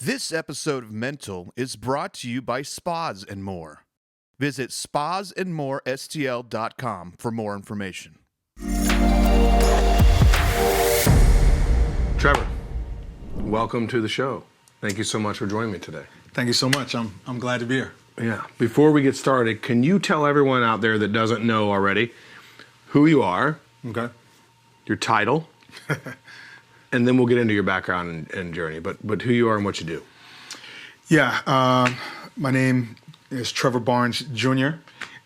This episode of Mental is brought to you by Spas and More. Visit spasandmorestl.com for more information. Trevor, welcome to the show. Thank you so much for joining me today. Thank you so much. I'm glad to be here. Yeah. Before we get started, can you tell everyone out there that doesn't know already who you are, Okay. your title, and then we'll get into your background and journey, but who you are and what you do. Yeah. My name is Trevor Barnes Jr.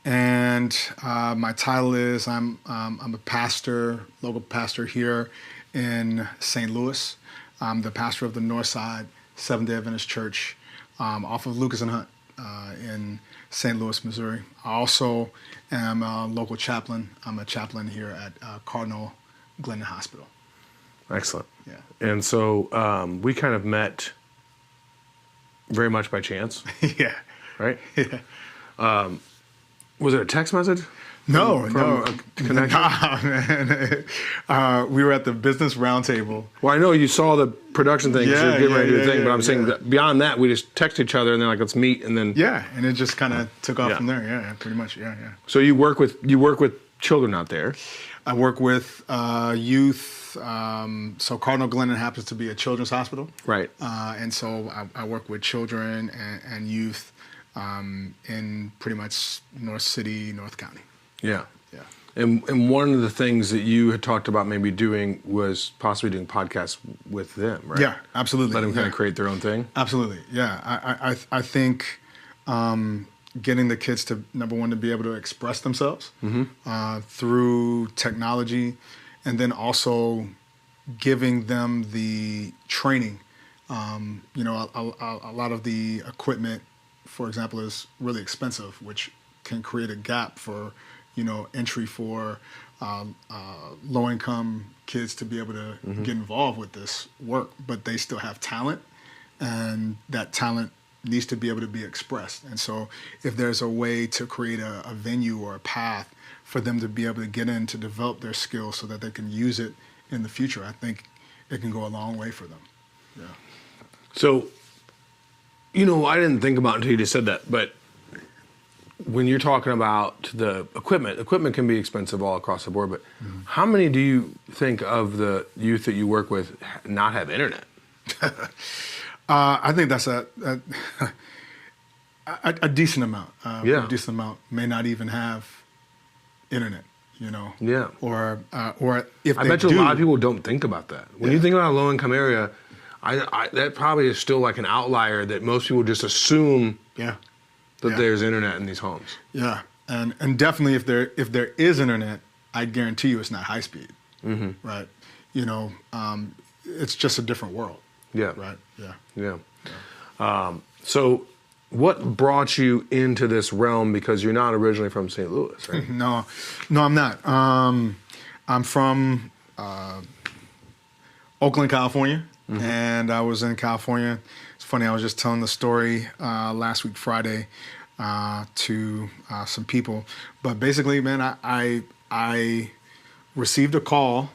And my title is I'm a pastor, local pastor here in St. Louis. I'm the pastor of the Northside Seventh-day Adventist Church off of Lucas and Hunt in St. Louis, Missouri. I also am a local chaplain. I'm a chaplain here at Cardinal, Glennon Hospital. Excellent. Yeah. And so we kind of met very much by chance, Yeah. right? Yeah. Was it a text message? No, From a connection? Nah, man. We were at the business roundtable. Well, I know you saw the production thing, so you're getting ready to do the thing, but I'm saying yeah. that beyond that, we just text each other and then like, let's meet, and then. Yeah, and it just kind of took off Yeah. from there. Yeah, pretty much. Yeah. So you work with children out there. I work with youth. So Cardinal Glennon happens to be a children's hospital. Right. And so I work with children and youth in pretty much North City, North County. Yeah. Yeah. And one of the things that you had talked about maybe doing was possibly doing podcasts with them, right? Yeah, absolutely. Let them kind of create their own thing. Absolutely. Yeah. I think getting the kids to, number one, to be able to express themselves through technology, and then also giving them the training. A lot of the equipment, for example, is really expensive, which can create a gap for, entry for low-income kids to be able to get involved with this work, but they still have talent, and that talent needs to be able to be expressed. And so if there's a way to create a venue or a path for them to be able to get in to develop their skills so that they can use it in the future, I think it can go a long way for them. Yeah. So, I didn't think about it until you just said that, but when you're talking about the equipment can be expensive all across the board, but how many do you think of the youth that you work with not have internet? I think that's a decent amount. Yeah. A decent amount may not even have internet, Yeah. Or if I they bet you do, a lot of people don't think about that. When you think about a low-income area, I that probably is still like an outlier that most people just assume Yeah. that there's internet in these homes. Yeah. And definitely if there is internet, I guarantee you it's not high speed. Right. It's just a different world. Yeah. Right. Yeah. Yeah. So what brought you into this realm? Because you're not originally from St. Louis, right? No, I'm not. I'm from Oakland, California, and I was in California. It's funny, I was just telling the story last week, Friday, to some people. But basically, man, I received a call,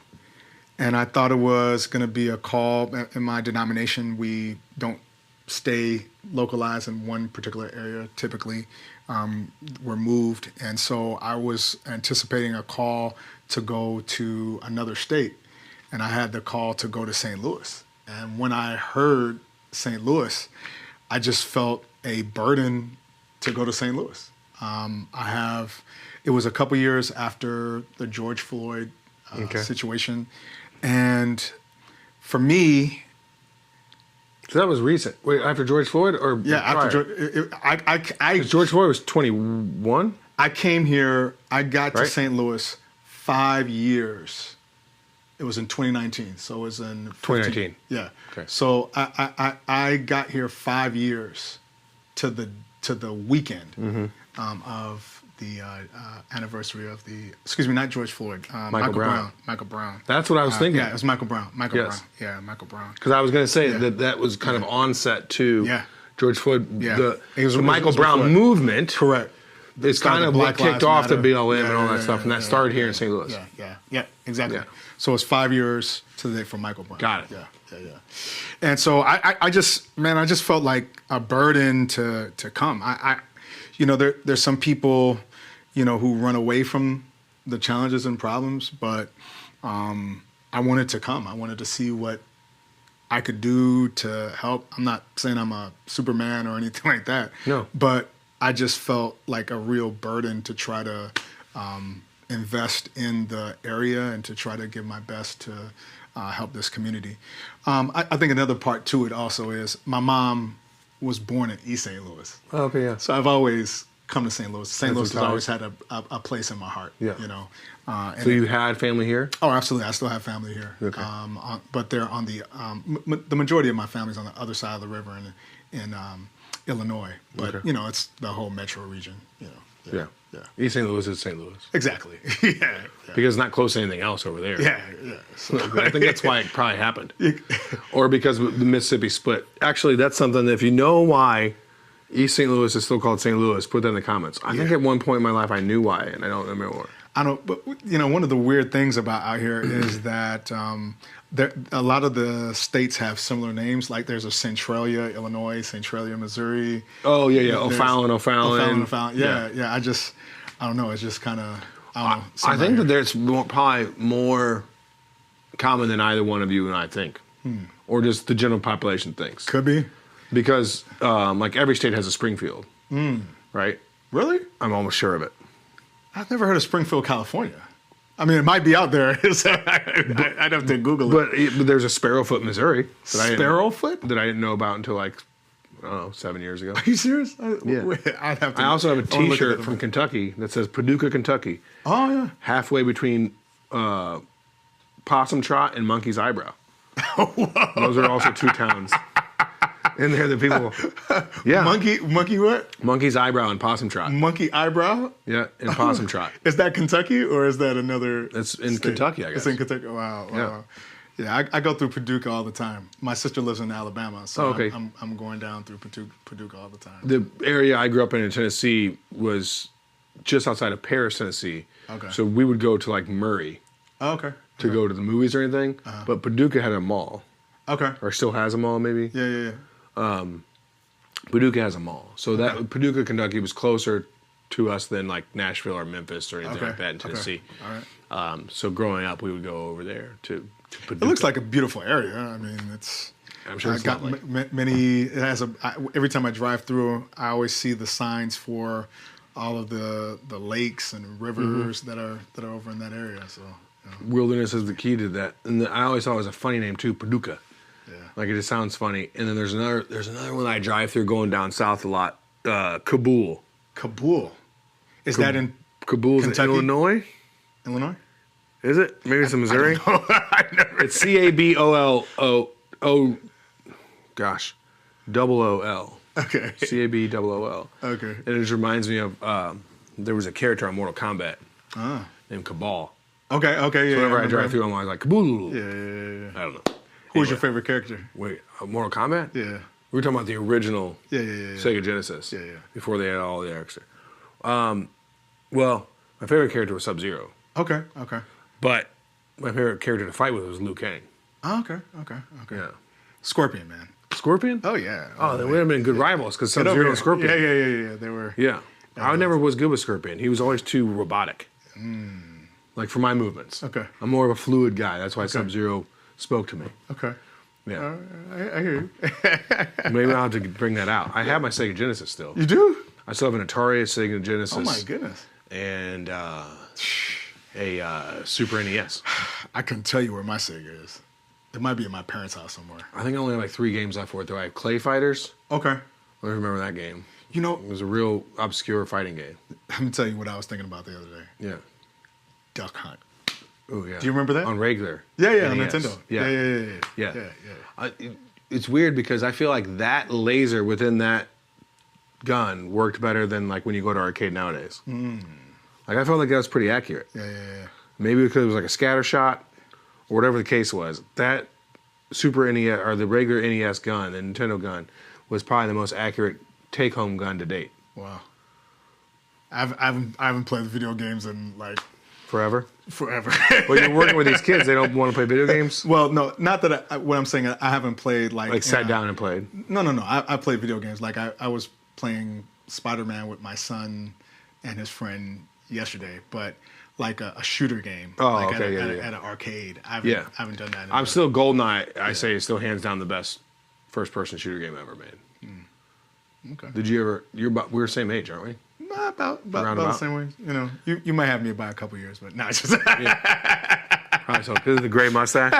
and I thought it was going to be a call. In my denomination, we don't stay localized in one particular area. Typically, we're moved. And so I was anticipating a call to go to another state. And I had the call to go to St. Louis. And when I heard St. Louis, I just felt a burden to go to St. Louis. It was a couple years after the George Floyd situation. And for me, So that was recent. Wait, after George Floyd or yeah, after George, George Floyd was 21? I came here, I got to Right. St. Louis 5 years. It was in 2019, so it was in 2019. Yeah. Okay. So I got here 5 years to the weekend of the anniversary of not George Floyd, Michael Brown. Michael Brown. That's what I was thinking. Yeah, it was Michael Brown. Michael Yes. Brown. Yeah, Michael Brown. Because I was going to say Yeah. that was kind of onset to Yeah. George Floyd, Yeah. It was the Michael Brown Floyd. movement. Correct. It's Started kind of the what Black kicked Lives off the Matter. BLM and all that Yeah, stuff, and that started here in St. Louis. Yeah, exactly. Yeah. So it's 5 years to the day for Michael Brown. Got it. Yeah, And so I just felt like a burden to come. There's some people, who run away from the challenges and problems, but I wanted to come. I wanted to see what I could do to help. I'm not saying I'm a Superman or anything like that. No. But I just felt like a real burden to try to invest in the area and to try to give my best to help this community. I think another part to it also is my mom was born in East St. Louis. Oh, okay, yeah. So I've always come to St. Louis. St. Louis has nice. always had a place in my heart. Yeah. And So you had family here? Oh, absolutely. I still have family here. Okay. But they're on the majority of my family's on the other side of the river in Illinois. But, Okay. It's the whole metro region, Yeah. Yeah. East St. Louis is St. Louis. Exactly. Yeah. Because it's not close to anything else over there. Yeah. So, I think that's why it probably happened. Or because the Mississippi split. Actually, that's something that if you know why East St. Louis is still called St. Louis, put that in the comments. I think at one point in my life I knew why, and I don't remember what. I don't, but one of the weird things about out here is that a lot of the states have similar names. Like there's a Centralia, Illinois, Centralia, Missouri. Oh yeah. There's O'Fallon. O'Fallon. Yeah. I don't know. It's just kind of, I don't know. I think that there's probably more common than either one of you and I think, or just the general population thinks. Could be. Because like every state has a Springfield, right? Really? I'm almost sure of it. I've never heard of Springfield, California. I mean, it might be out there. I'd have to Google it. But there's a Sparrowfoot, Missouri. Sparrowfoot? That I didn't know about until like, I don't know, 7 years ago. Are you serious? Yeah. I'd have to. I also have a I wanna look T-shirt at it. from Kentucky that says Paducah, Kentucky. Oh, yeah. Halfway between Possum Trot and Monkey's Eyebrow. Those are also two towns. And they're the people. Yeah. Monkey what? Monkey's Eyebrow and Possum Trot. Monkey eyebrow? Yeah, and Possum Trot. Is that Kentucky or is that another? It's in state? Kentucky, I guess. It's in Kentucky. Wow. Yeah, I go through Paducah all the time. My sister lives in Alabama, so okay. I'm going down through Paducah all the time. The area I grew up in Tennessee was just outside of Paris, Tennessee. Okay. So we would go to like Murray Oh, okay. to go to the movies or anything. But Paducah had a mall, Okay. or still has a mall, maybe. Yeah. Paducah has a mall, so that Paducah, Kentucky was closer to us than like Nashville or Memphis or anything like that in Tennessee. Okay. All right. So growing up, we would go over there to Paducah. It looks like a beautiful area. I mean, it's. I'm sure it's got lovely. many. It has every time I drive through, I always see the signs for all of the lakes and rivers that are over in that area. So. Wilderness is the key to that, and I always thought it was a funny name too, Paducah. Yeah. Like it just sounds funny. And then there's another one that I drive through going down south a lot. Kabul. Kabul. Is that in Kabul, Kentucky? Illinois? Illinois? Is it? Maybe it's in Missouri. It's CABOLO. Gosh, OOL. Okay. CABOOL. Okay. And it just reminds me of there was a character on Mortal Kombat named Cabal. Okay. Yeah. So whenever I remember. drive through, I'm always like Kabul. Yeah. I don't know. Who's your favorite character? Wait, Mortal Kombat? Yeah. We were talking about the original Yeah. Sega Genesis. Yeah. Before they had all the extra. Well, my favorite character was Sub-Zero. Okay. But my favorite character to fight with was Liu Kang. Oh, okay. Yeah. Scorpion, man. Scorpion? Oh yeah. Oh, they would have been good rivals because Sub-Zero and Scorpion. Yeah. They were. Yeah. I never was good with Scorpion. He was always too robotic. Like for my movements. Okay. I'm more of a fluid guy. That's why Sub-Zero spoke to me. Okay. Yeah. I hear you. Maybe I'll have to bring that out. I have my Sega Genesis still. You do? I still have an Atari, a Sega Genesis. Oh my goodness. And a Super NES. I couldn't tell you where my Sega is. It might be in my parents' house somewhere. I think I only have like 3 games left for it, though. I have Clay Fighters. Okay. I don't remember that game. You know, It was a real obscure fighting game. let me tell you what I was thinking about the other day. Yeah. Duck Hunt. Oh, yeah. Do you remember that? On regular. Yeah, on NES. Nintendo. Yeah. Yeah. It's weird because I feel like that laser within that gun worked better than like when you go to arcade nowadays. Like I felt like that was pretty accurate. Yeah. Maybe because it was like a scatter shot or whatever the case was. That Super NES or the regular NES gun, the Nintendo gun, was probably the most accurate take-home gun to date. Wow. I haven't played the video games in like Forever? forever. But you're working with these kids, they don't want to play video games? Well, no, not that what I'm saying, I haven't played Like sat down and played? No. I played video games. Like I was playing Spider-Man with my son and his friend yesterday, but like a shooter game. Oh, like okay, at an arcade. I haven't done that. I'm still GoldenEye, I say, is still hands down the best first-person shooter game ever made. Okay. Did you ever, we're the same age, aren't we? About the same way. You know, you might have me by a couple years, but no, it's just. Probably so, because of the gray mustache.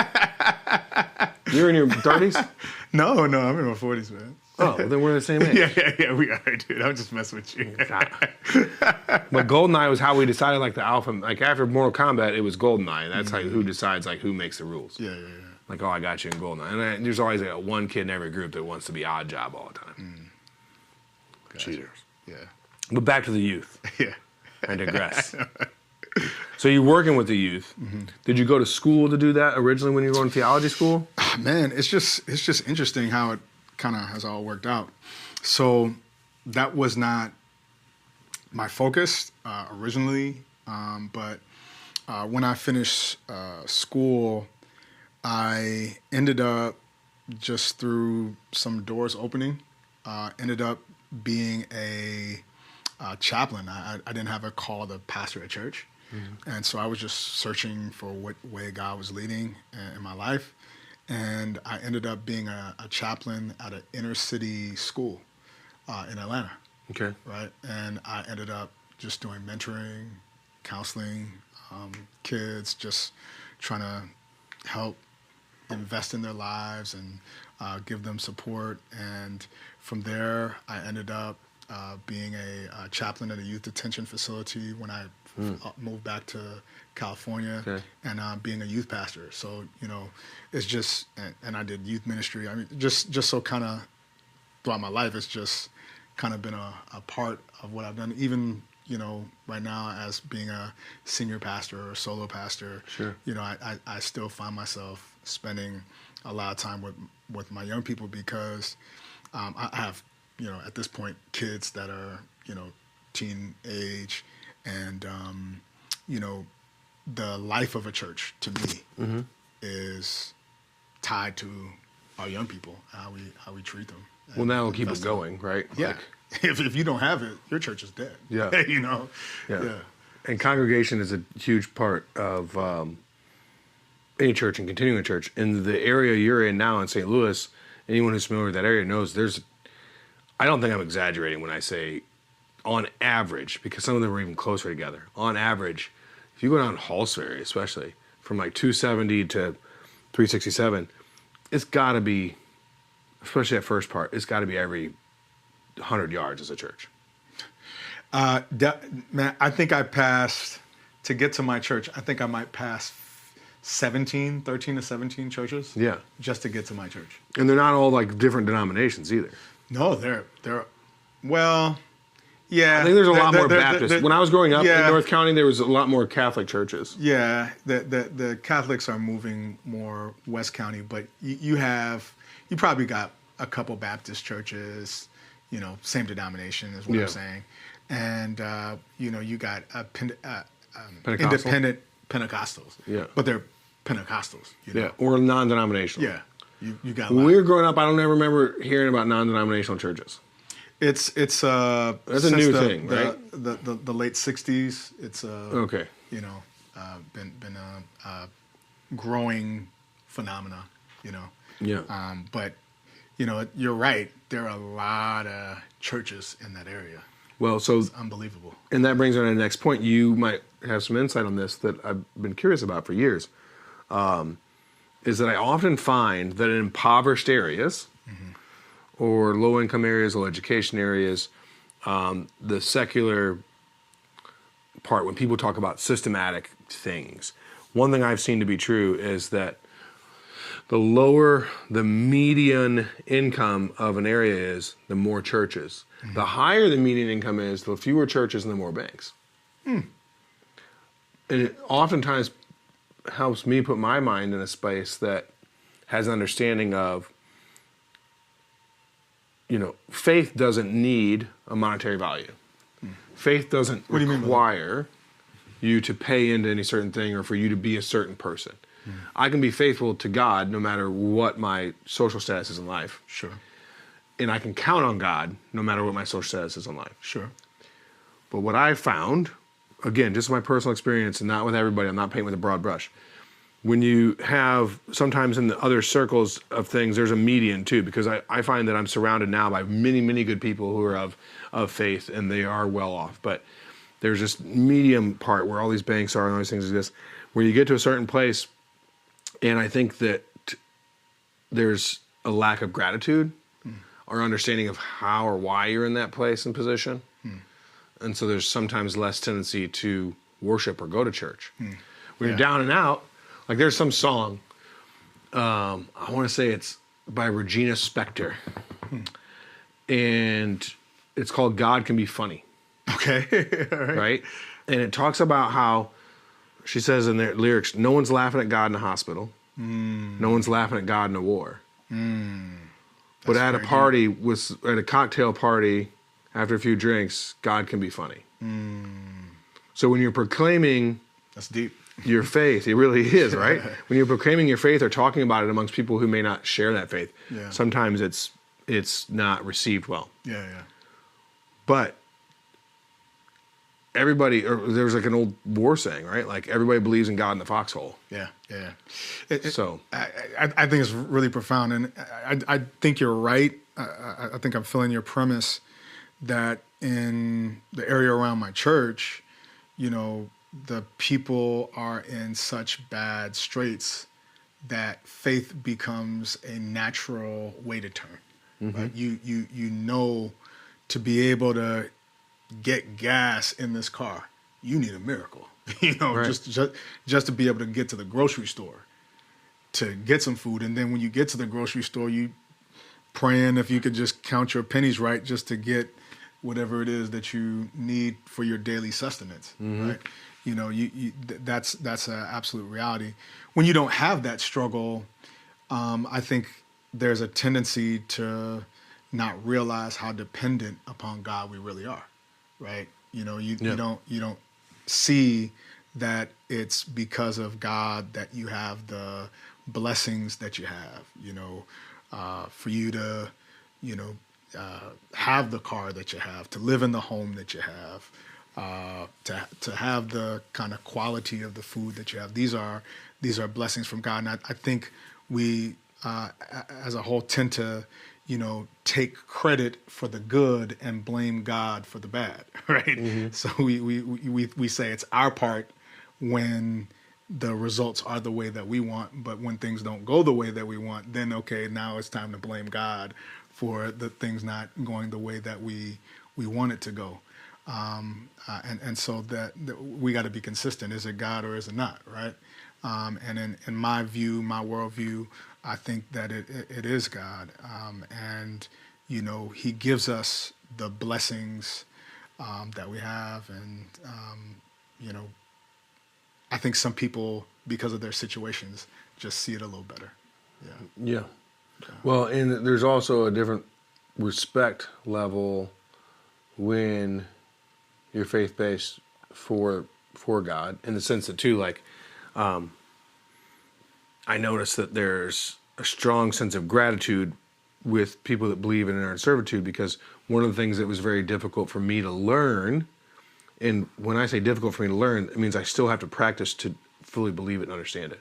You're in your 30s? No, I'm in my 40s, man. Oh, well, then we're the same age. Yeah, we are, dude. I'm just messing with you. But GoldenEye was how we decided, like, the alpha. Like, after Mortal Kombat, it was GoldenEye. That's like who decides, like, who makes the rules. Yeah. Like, oh, I got you in GoldenEye. And then there's always, like, one kid in every group that wants to be odd job all the time. Gotcha. Cheaters. Yeah. But back to the youth. Yeah. I digress. So you're working with the youth. Mm-hmm. Did you go to school to do that originally when you were going to theology school? Man, it's just interesting how it kind of has all worked out. So that was not my focus originally, but when I finished school, I ended up just through some doors opening, ended up being a chaplain. I didn't have a call to pastor a church. And so I was just searching for what way God was leading in my life. And I ended up being a chaplain at an inner city school in Atlanta. Okay. Right. And I ended up just doing mentoring, counseling, kids, just trying to help invest in their lives and give them support. And from there, I ended up being a chaplain at a youth detention facility when I moved back to California, and being a youth pastor. So, you know, it's just, and I did youth ministry. I mean, just so kind of throughout my life, it's just kind of been a part of what I've done. Even, you know, right now as being a senior pastor or solo pastor, you know, I still find myself spending a lot of time with my young people because I have, you know, at this point, kids that are, you know, teen age, and, you know, the life of a church to me is tied to our young people, how we treat them. Well, now we'll keep it going, right? Yeah. Like, if you don't have it, your church is dead. Yeah. You know? Yeah. And congregation is a huge part of any church and continuing church. In the area you're in now in St. Louis, anyone who's familiar with that area knows I don't think I'm exaggerating when I say on average, because some of them are even closer together, on average, if you go down Hallsbury, especially from like 270 to 367, it's got to be, especially that first part, it's got to be every 100 yards as a church. Man, I think I passed, to get to my church, I think I might pass 13 to 17 churches. Yeah. Just to get to my church. And they're not all like different denominations either. No, they're well, yeah. I think there's a lot more Baptists. When I was growing up in North County, there was a lot more Catholic churches. Yeah, the Catholics are moving more West County, but you probably got a couple Baptist churches, you know, same denomination is what I'm saying, and you know, you got independent Pentecostals, but they're Pentecostals, you know? Or non-denominational. Yeah, you got. When we were growing up, I don't ever remember hearing about non-denominational churches. It's that's a new thing, right? The late '60s. It's okay. You know, been a growing phenomena. You know. Yeah. But you know, you're right. There are a lot of churches in that area. Well, so it's unbelievable. And that brings me to the next point. You might have some insight on this that I've been curious about for years. Is that I often find that in impoverished areas. Or low-income areas, low education areas, the secular part, when people talk about systematic things, one thing I've seen to be true is that the lower the median income of an area is, the more churches. The higher the median income is, the fewer churches and the more banks. And it oftentimes helps me put my mind in a space that has an understanding of, you know, faith doesn't need a monetary value. Faith doesn't require you to pay into any certain thing or for you to be a certain person. I can be faithful to God no matter what my social status is in life. Sure. And I can count on God no matter what my social status is in life. Sure. But what I found, again, just my personal experience and not with everybody, I'm not painting with a broad brush. When you have, sometimes in the other circles of things, there's a median too, because I find that I'm surrounded now by many, many good people who are of faith and they are well off. But there's this medium part where all these banks are and all these things exist, where you get to a certain place, and I think that there's a lack of gratitude or understanding of how or why you're in that place and position. And so there's sometimes less tendency to worship or go to church. When you're down and out, like there's some song, I want to say it's by Regina Spektor, and it's called God Can Be Funny. Okay. All right. Right? And it talks about how, she says in their lyrics, no one's laughing at God in a hospital. No one's laughing at God in a war. But at a party, at a cocktail party, after a few drinks, God can be funny. So when you're proclaiming That's deep. your faith, it really is, right? When you're proclaiming your faith or talking about it amongst people who may not share that faith, sometimes it's not received well. Yeah. But everybody, or there's like an old war saying, right? Like everybody believes in God in the foxhole. Yeah. So I think it's really profound, and I think you're right. I think I'm feeling your premise that in the area around my church, the people are in such bad straits that faith becomes a natural way to turn. Right? You to be able to get gas in this car, you need a miracle. Right. just to be able to get to the grocery store to get some food, and then when you get to the grocery store, you praying if you could just count your pennies right, just to get whatever it is that you need for your daily sustenance. Right? That's an absolute reality. When you don't have that struggle, I think there's a tendency to not realize how dependent upon God we really are. Right? You don't see that it's because of God that you have the blessings that you have. For you to, have the car that you have, to live in the home that you have, to have the kind of quality of the food that you have. These are blessings from God, and I think we, as a whole, tend to take credit for the good and blame God for the bad, right? So we say it's our part when the results are the way that we want, but when things don't go the way that we want, then okay, now it's time to blame God for the things not going the way that we want it to go. And so that we got to be consistent. Is it God or is it not, right? And in my view, my worldview, I think that it is God. And, he gives us the blessings that we have. And, I think some people, because of their situations, just see it a little better. Yeah. Well, and there's also a different respect level when you're faith-based for God, in the sense that too, like, I notice that there's a strong sense of gratitude with people that believe in inherent servitude, because one of the things that was very difficult for me to learn, and when I say difficult for me to learn, it means I still have to practice to fully believe it and understand it.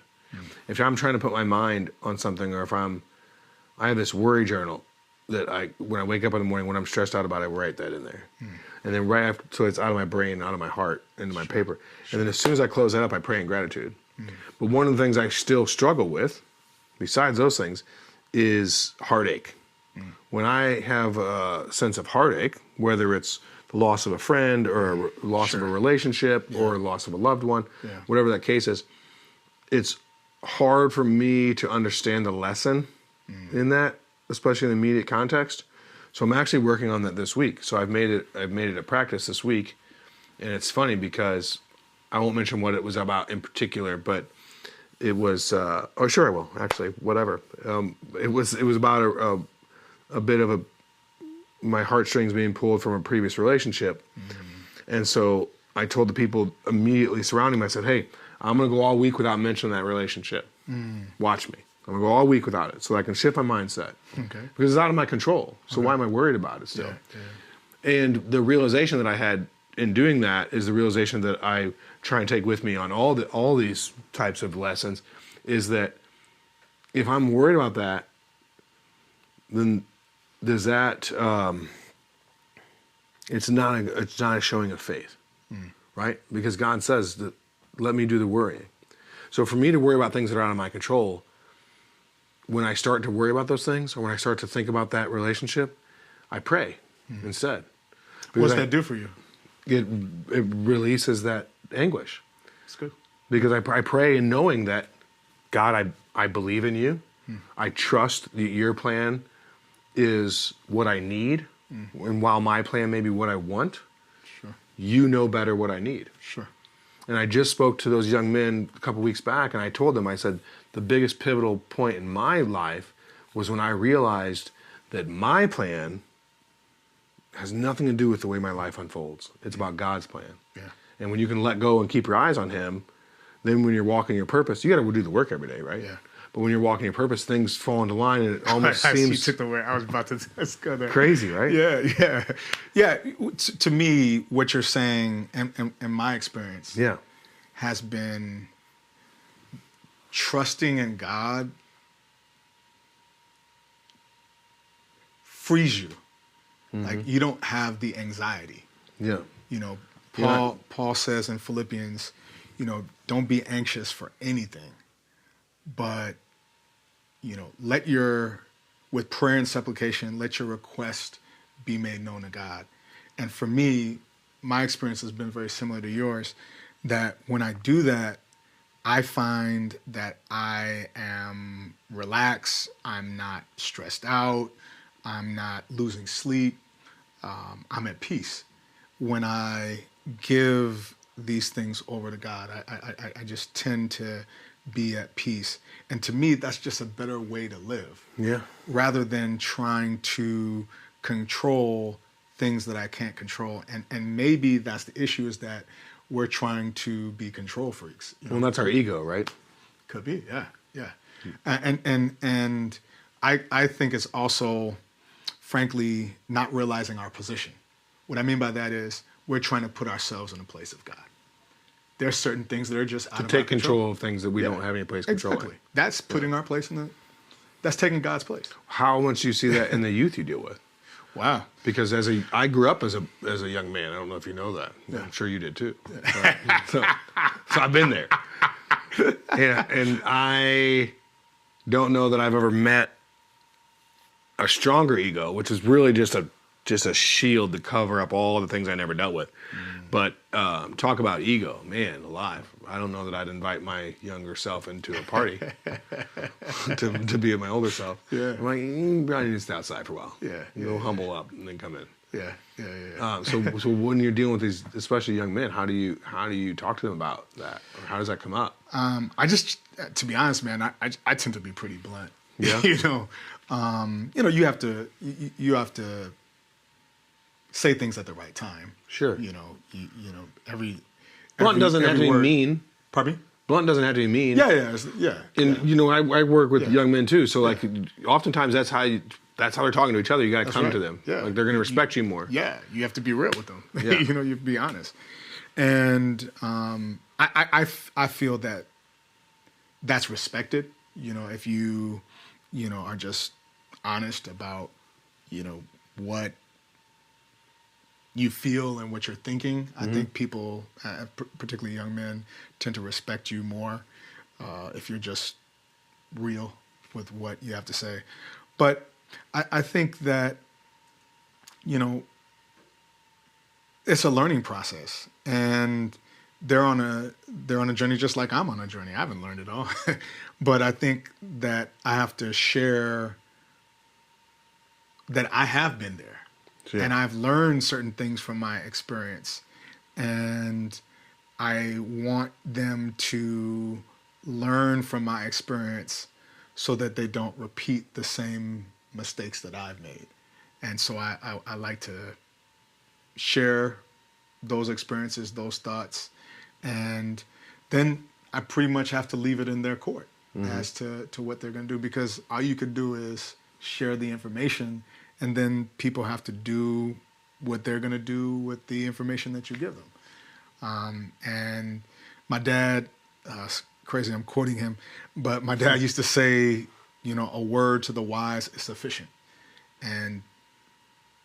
If I'm trying to put my mind on something, or if I have this worry journal that when I wake up in the morning, when I'm stressed out about it, I write that in there. And then right after, so it's out of my brain, out of my heart, into my paper. And then as soon as I close that up, I pray in gratitude. But one of the things I still struggle with, besides those things, is heartache. When I have a sense of heartache, whether it's the loss of a friend or a loss of a relationship or loss of a loved one, whatever that case is, it's hard for me to understand the lesson in that, especially in the immediate context. So I'm actually working on that this week. So I've made it a practice this week, and it's funny because I won't mention what it was about in particular, but it was. Oh, sure, I will. Actually, whatever. It was about a bit of my heartstrings being pulled from a previous relationship, and so I told the people immediately surrounding me, I said, hey, I'm going to go all week without mentioning that relationship. Watch me. I'm going to go all week without it so I can shift my mindset. Okay. Because it's out of my control. So why am I worried about it still? And the realization that I had in doing that is the realization that I try and take with me on all these types of lessons, is that if I'm worried about that, then does that it's not a showing of faith, right? Because God says that let me do the worrying. So for me to worry about things that are out of my control, when I start to worry about those things, or when I start to think about that relationship, I pray instead. What's that do for you? It releases that anguish. It's good. Because I pray in knowing that, God, I believe in you. I trust that your plan is what I need. And while my plan may be what I want, you know better what I need. Sure. And I just spoke to those young men a couple weeks back, and I told them, I said, the biggest pivotal point in my life was when I realized that my plan has nothing to do with the way my life unfolds. It's about God's plan. Yeah. And when you can let go and keep your eyes on him, then when you're walking your purpose, you got to do the work every day, right? Yeah. But when you're walking your purpose, things fall into line, and it almost You seems took the word I was about to let's go there. crazy, right? Yeah. To me, what you're saying, and my experience, Yeah. has been trusting in God frees you. Like you don't have the anxiety. Yeah. You know, Yeah. Paul says in Philippians, don't be anxious for anything, but, with prayer and supplication, let your request be made known to God. And for me, my experience has been very similar to yours, that when I do that, I find that I am relaxed, I'm not stressed out, I'm not losing sleep, I'm at peace. When I give these things over to God, I just tend to be at peace. And to me, that's just a better way to live. Yeah. Rather than trying to control things that I can't control. And maybe that's the issue, is that we're trying to be control freaks. Well, that's our ego, right? Could be, yeah. And I think it's also, frankly, not realizing our position. What I mean by that is we're trying to put ourselves in the place of God. There's certain things that are just out of our Take control. control of things that we don't have any place to control. Exactly. That's putting our place that's taking God's place. How much do you see that in the youth you deal with? Wow. Because I grew up as a young man. I don't know if you know that. Yeah. I'm sure you did too. So I've been there. Yeah, and I don't know that I've ever met a stronger ego, which is really just a shield to cover up all the things I never dealt with. But talk about ego, man, alive. I don't know that I'd invite my younger self into a party to be with my older self. Yeah. I'm like, you probably need to stay outside for a while. Yeah. Go humble up and then come in. Yeah. So when you're dealing with these, especially young men, how do you talk to them about that? Or how does that come up? I just, to be honest, man, I tend to be pretty blunt. Yeah. You have to say things at the right time. Sure. Every Blunt doesn't have to be word. mean. Pardon me? Blunt doesn't have to be mean. Yeah. And I work with young men too. So oftentimes that's how they're talking to each other. You got to come to them. Yeah. Like they're going to respect you more. Yeah. You have to be real with them. Yeah. You have to be honest. And I feel that that's respected. If you are just honest about what you feel and what you're thinking, I think people, particularly young men, tend to respect you more if you're just real with what you have to say. But I think that, it's a learning process, and they're on a journey just like I'm on a journey. I haven't learned it all, but I think that I have to share that I have been there. Yeah. And I've learned certain things from my experience, and I want them to learn from my experience so that they don't repeat the same mistakes that I've made. And so I like to share those experiences, those thoughts, and then I pretty much have to leave it in their court as to what they're going to do, because all you could do is share the information, and then people have to do what they're going to do with the information that you give them. And my dad, it's crazy, I'm quoting him, but my dad used to say, a word to the wise is sufficient. And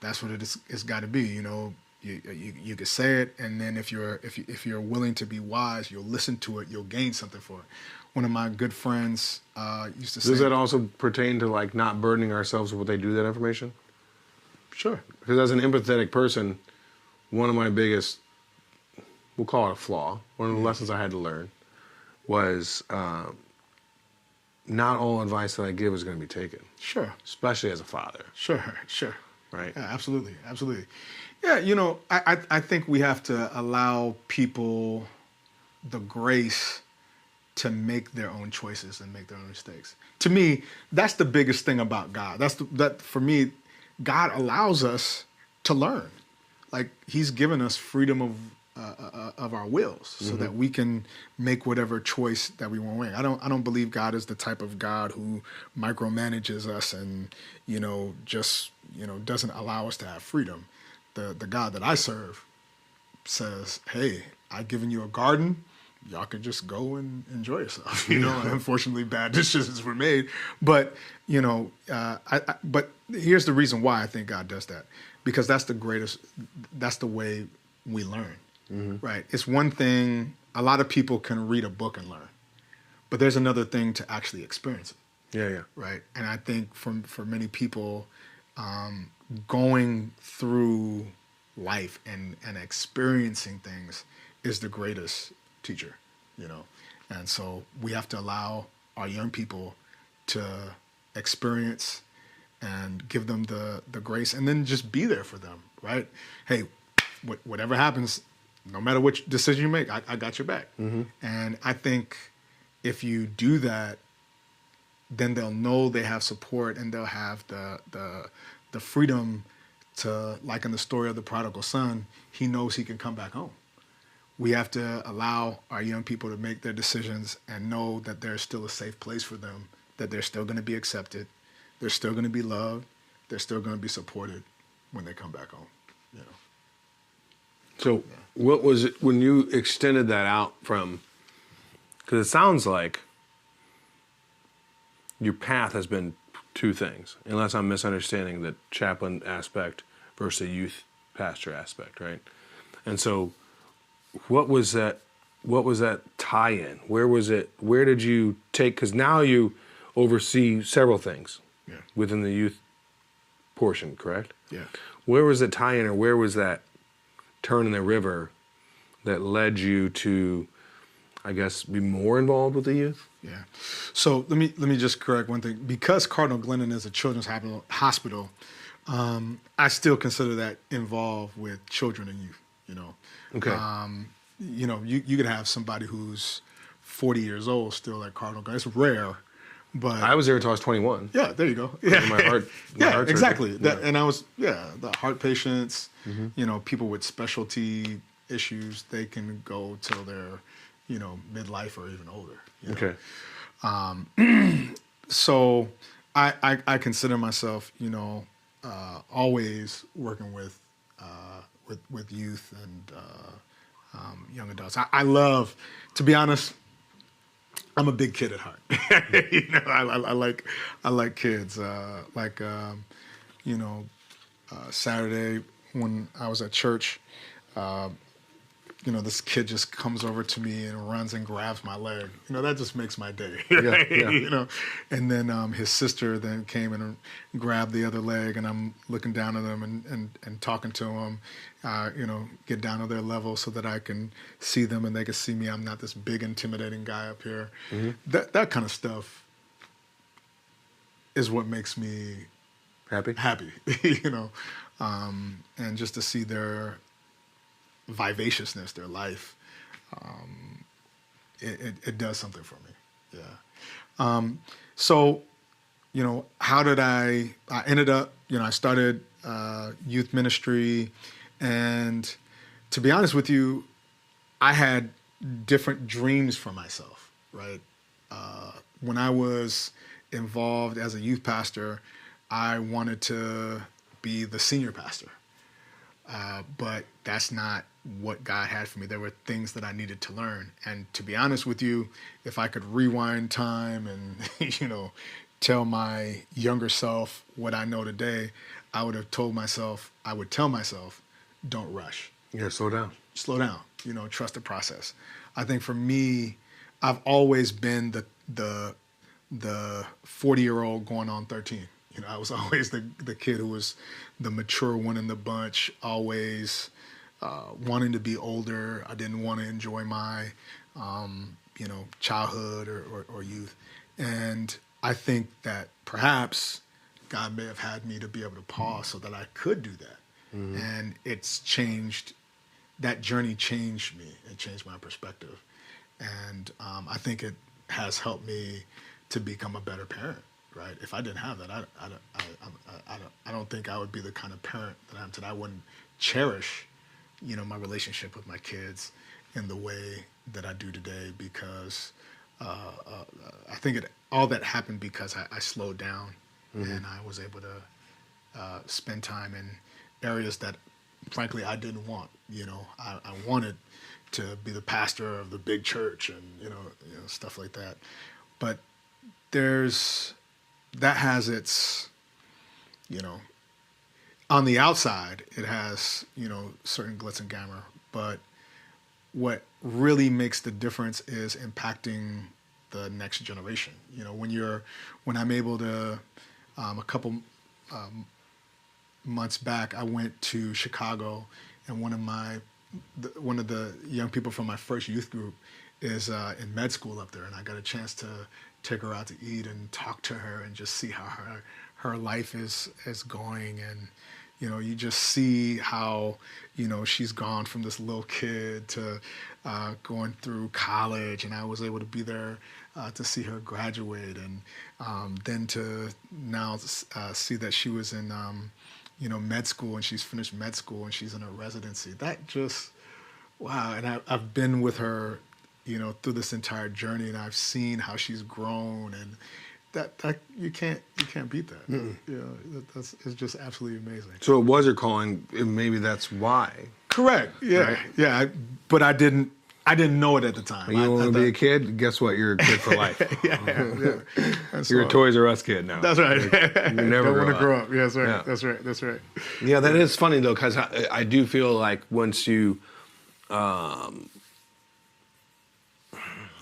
that's what it's got to be. You could say it, and then if you're willing to be wise, you'll listen to it, you'll gain something for it. One of my good friends used to say. Does that also pertain to like not burdening ourselves with what they do with that information? Sure. Because as an empathetic person, one of my biggest, we'll call it a flaw, one of the lessons I had to learn was not all advice that I give is going to be taken. Sure. Especially as a father. Sure. Right? Yeah, absolutely. Yeah, I think we have to allow people the grace to make their own choices and make their own mistakes. To me, that's the biggest thing about God. That for me, God allows us to learn. Like, He's given us freedom of our wills, so that we can make whatever choice that we want to make. I don't believe God is the type of God who micromanages us and just doesn't allow us to have freedom. The God that I serve says, "Hey, I've given you a garden. Y'all can just go and enjoy yourself." And unfortunately, bad decisions were made, but but here's the reason why I think God does that, because that's the way we learn. Right? It's one thing, a lot of people can read a book and learn, but there's another thing to actually experience it. Yeah. Right? And I think for many people, going through life and experiencing things is the greatest teacher, And so we have to allow our young people to experience and give them the grace, and then just be there for them, right? Hey, whatever happens, no matter which decision you make, I got your back. And I think if you do that, then they'll know they have support, and they'll have the freedom to, like in the story of the prodigal son, he knows he can come back home. We have to allow our young people to make their decisions and know that there's still a safe place for them, that they're still going to be accepted, they're still going to be loved, they're still going to be supported when they come back home. So what was it when you extended that out from, because it sounds like your path has been two things, unless I'm misunderstanding the chaplain aspect versus the youth pastor aspect, right? And so what was that tie-in? Where was it? Where did you take, because now you oversee several things within the youth portion, correct? Yeah. Where was the tie-in, or where was that turn in the river that led you to, I guess, be more involved with the youth? Yeah. So let me just correct one thing. Because Cardinal Glennon is a children's hospital, I still consider that involved with children and youth. Okay. You could have somebody who's 40 years old still at Cardinal Glennon. It's rare, but I was there until I was 21. Yeah, there you go. Yeah, my heart exactly. Yeah. And I was the heart patients. People with specialty issues, they can go till they're midlife or even older. Okay. So I consider myself, always working with youth and young adults. I love, to be honest, I'm a big kid at heart. I like kids. Saturday when I was at church, this kid just comes over to me and runs and grabs my leg. That just makes my day. Right? Yeah. And then his sister then came and grabbed the other leg, and I'm looking down at him and talking to him, get down to their level so that I can see them and they can see me. I'm not this big intimidating guy up here. That kind of stuff is what makes me Happy? And just to see their vivaciousness, their life, it does something for me. Yeah. So, how did I ended up, I started youth ministry, and to be honest with you, I had different dreams for myself, right? When I was involved as a youth pastor, I wanted to be the senior pastor. But that's not what God had for me. There were things that I needed to learn. And to be honest with you, if I could rewind time and, tell my younger self what I know today, I would tell myself, don't rush. Yeah, slow down. Slow down, trust the process. I think for me, I've always been the 40-year-old going on 13. I was always the kid who was the mature one in the bunch, always wanting to be older. I didn't want to enjoy my, childhood or youth. And I think that perhaps God may have had me to be able to pause so that I could do that. Mm-hmm. And it's changed. That journey changed me. It changed my perspective. And I think it has helped me to become a better parent. Right? If I didn't have that, I don't think I would be the kind of parent that I am today. I wouldn't cherish, my relationship with my kids in the way that I do today because I think all that happened because I slowed down mm-hmm. and I was able to spend time in areas that, frankly, I didn't want. I wanted to be the pastor of the big church and stuff like that, but that has its, on the outside, it has, certain glitz and glamour. But what really makes the difference is impacting the next generation. When I'm able to, a couple months back, I went to Chicago, and one of the young people from my first youth group is in med school up there, and I got a chance to take her out to eat and talk to her and just see how her life is going. And, you just see how, she's gone from this little kid to going through college. And I was able to be there to see her graduate. And then to now see that she was in, med school and she's finished med school and she's in a residency. That just, wow. And I've been with her through this entire journey, and I've seen how she's grown, and that you can't beat that. Mm-mm. It's just absolutely amazing. So it was your calling, and maybe that's why. Correct. Yeah, right? Yeah. But I didn't know it at the time. You want to be a kid? Guess what? You're a kid for life. yeah. You're a Toys R Us kid now. That's right. You never want to grow up. Yeah, that's right. Yeah. That's right. Yeah, that is funny though, because I do feel like once you.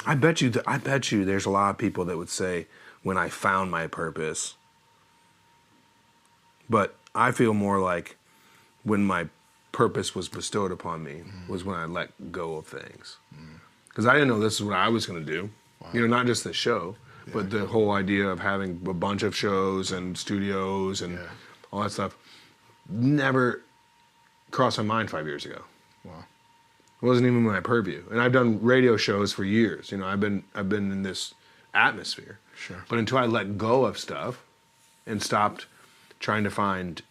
I bet you there's a lot of people that would say, when I found my purpose. But I feel more like when my purpose was bestowed upon me was when I let go of things. Because I didn't know this is what I was going to do. Wow. Not just the show, but the whole idea of having a bunch of shows and studios and all that stuff never crossed my mind 5 years ago. Wow. It wasn't even my purview. And I've done radio shows for years. I've been in this atmosphere. Sure. But until I let go of stuff and stopped trying to find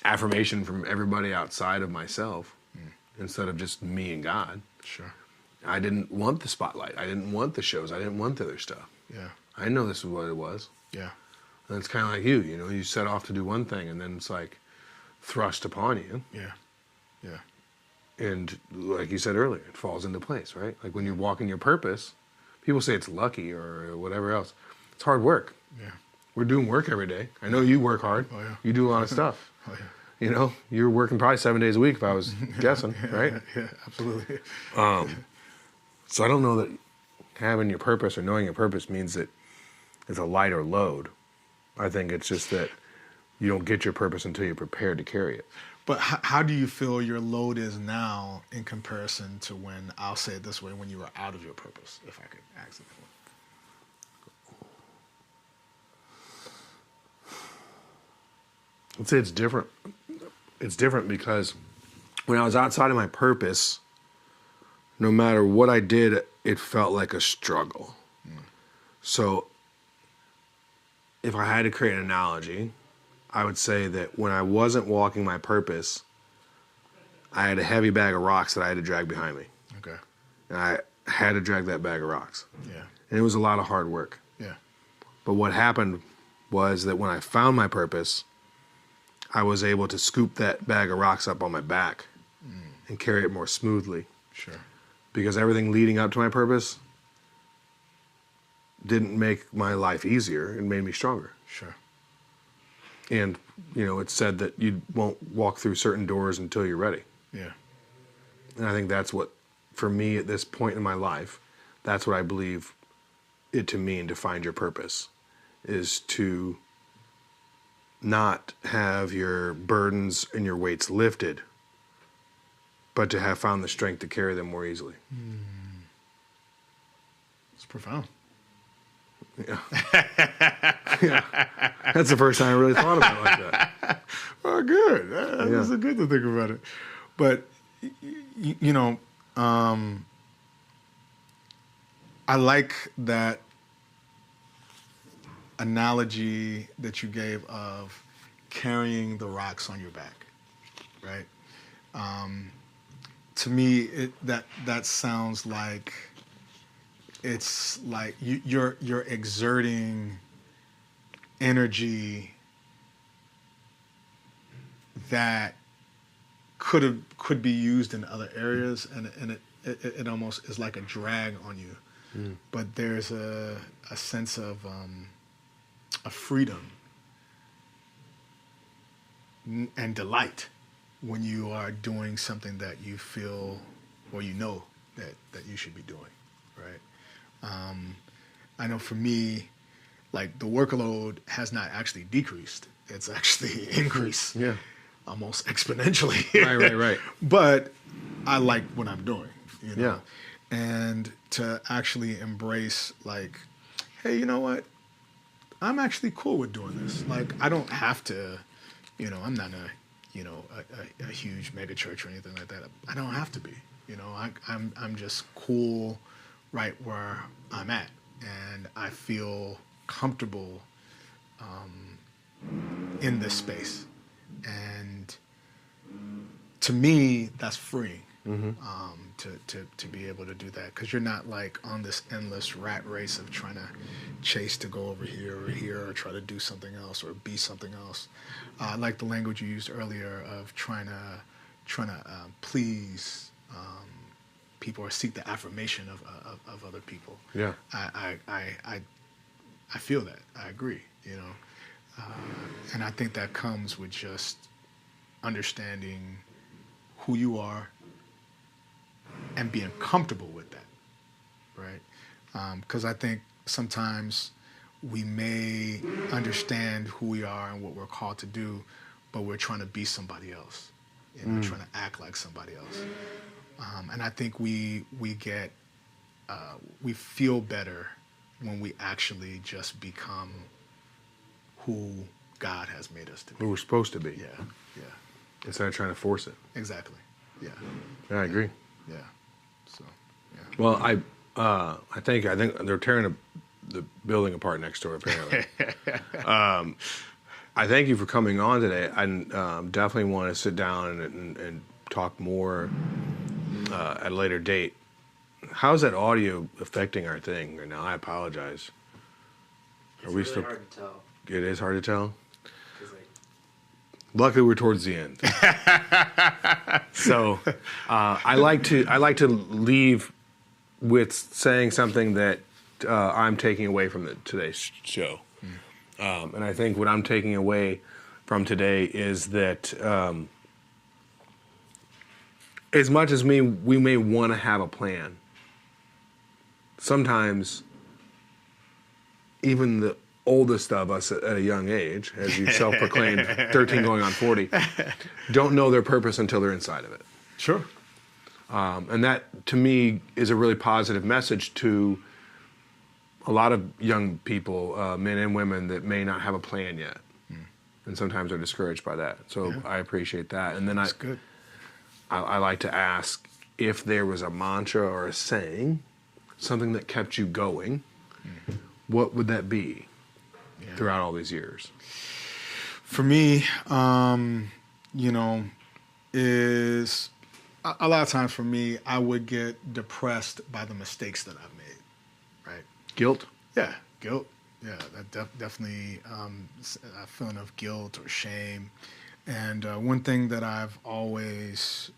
affirmation from everybody outside of myself instead of just me and God. Sure. I didn't want the spotlight. I didn't want the shows. I didn't want the other stuff. Yeah. I didn't know this is what it was. Yeah. And it's kind of like you set off to do one thing and then it's like thrust upon you. Yeah. Yeah. And like you said earlier, it falls into place, right? Like when you walk in your purpose, people say it's lucky or whatever else. It's hard work. Yeah. We're doing work every day. I know you work hard. Oh, yeah. You do a lot of stuff. Oh, yeah. You're working probably 7 days a week if I was guessing, right? Yeah, absolutely. So I don't know that having your purpose or knowing your purpose means that it's a lighter load. I think it's just that you don't get your purpose until you're prepared to carry it. But how do you feel your load is now in comparison to when, I'll say it this way, when you were out of your purpose, if I could ask it that way? I'd say it's different. It's different because when I was outside of my purpose, no matter what I did, it felt like a struggle. So if I had to create an analogy, I would say that when I wasn't walking my purpose, I had a heavy bag of rocks that I had to drag behind me. Okay. And I had to drag that bag of rocks. Yeah. And it was a lot of hard work. Yeah. But what happened was that when I found my purpose, I was able to scoop that bag of rocks up on my back and carry it more smoothly. Sure. Because everything leading up to my purpose didn't make my life easier. It made me stronger. Sure. And, it's said that you won't walk through certain doors until you're ready. Yeah. And I think that's what, for me at this point in my life, that's what I believe it to mean to find your purpose, is to not have your burdens and your weights lifted, but to have found the strength to carry them more easily. It's profound. Yeah. Yeah. That's the first time I really thought about it like that. Well, good. That's good to think about it. But, I like that analogy that you gave of carrying the rocks on your back, right? To me, that sounds like it's like you're exerting energy that could be used in other areas, and it almost is like a drag on you. But there's a sense of a freedom and delight when you are doing something that you feel or that you should be doing, right? I know for me, like, the workload has not actually decreased. It's actually increased. Yeah. Almost exponentially. Right. But I like what I'm doing, Yeah. And to actually embrace, like, hey, you know what? I'm actually cool with doing this. Like, I don't have to, I'm not a huge mega church or anything like that. I don't have to be, I'm just cool right where I'm at. And I feel comfortable in this space. And to me, that's freeing. To be able to do that, because you're not like on this endless rat race of trying to chase to go over here or try to do something else or be something else. I like the language you used earlier of trying to please people or seek the affirmation of other people. Yeah. I feel that. I agree. And I think that comes with just understanding who you are and being comfortable with that, right? Because I think sometimes we may understand who we are and what we're called to do, but we're trying to be somebody else, and we're trying to act like somebody else. And I think we feel better when we actually just become who God has made us to be. Who we're supposed to be. Yeah. Instead of trying to force it. Exactly. Yeah. I agree. Yeah. So, yeah. Well, I think they're tearing the building apart next door, apparently. I thank you for coming on today. I definitely want to sit down and talk more at a later date. How's that audio affecting our thing right now? I apologize. It's really hard to tell. It is hard to tell? Luckily, we're towards the end. So I like to leave with saying something that I'm taking away from today's show. And I think what I'm taking away from today is that as much as we may want to have a plan, sometimes even the oldest of us at a young age, as you self-proclaimed, 13 going on 40, don't know their purpose until they're inside of it. Sure. And that, to me, is a really positive message to a lot of young people, men and women, that may not have a plan yet. And sometimes are discouraged by that. So I appreciate that. And then That's good. I like to ask if there was a mantra or a saying, something that kept you going, what would that be throughout all these years? For me, is a lot of times for me, I would get depressed by the mistakes that I've made, right? Guilt? Yeah, guilt. Yeah, that definitely a feeling of guilt or shame. And one thing that I've always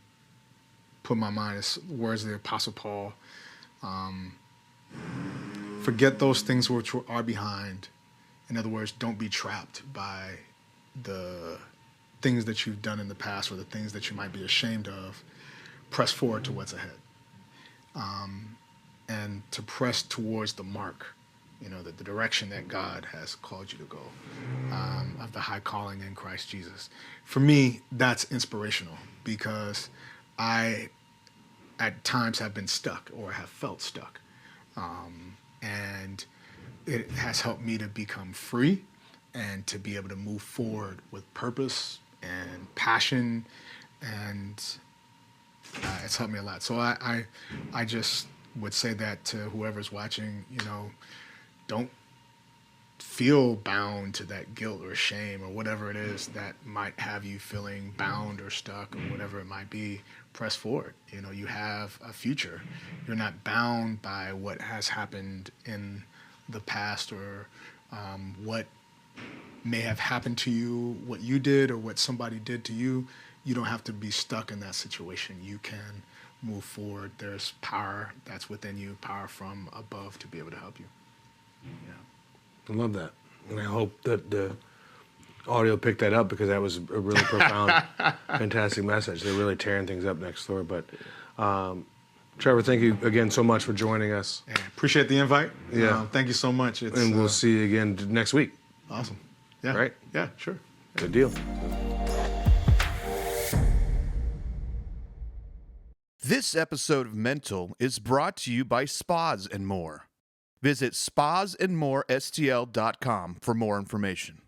put in my mind is words of the Apostle Paul. Forget those things which are behind. In other words, don't be trapped by the things that you've done in the past or the things that you might be ashamed of. Press forward to what's ahead. And to press towards the mark, the direction that God has called you to go, of the high calling in Christ Jesus. For me, that's inspirational because I, at times, have been stuck or have felt stuck. And it has helped me to become free and to be able to move forward with purpose and passion, and it's helped me a lot. So I just would say that to whoever's watching, don't feel bound to that guilt or shame or whatever it is that might have you feeling bound or stuck or whatever it might be. Press forward. You have a future. You're not bound by what has happened in the past or what may have happened to you, what you did or what somebody did to you. You don't have to be stuck in that situation. You can move forward. There's power that's within you, power from above to be able to help you. Yeah. I love that. And I hope that the audio picked that up because that was a really profound, fantastic message. They're really tearing things up next door. But Trevor, thank you again so much for joining us. Yeah, appreciate the invite. Yeah. Thank you so much. And we'll see you again next week. Awesome. Yeah. Right? Yeah, sure. Good deal. This episode of Mental is brought to you by Spas and More. Visit spasandmorestl.com for more information.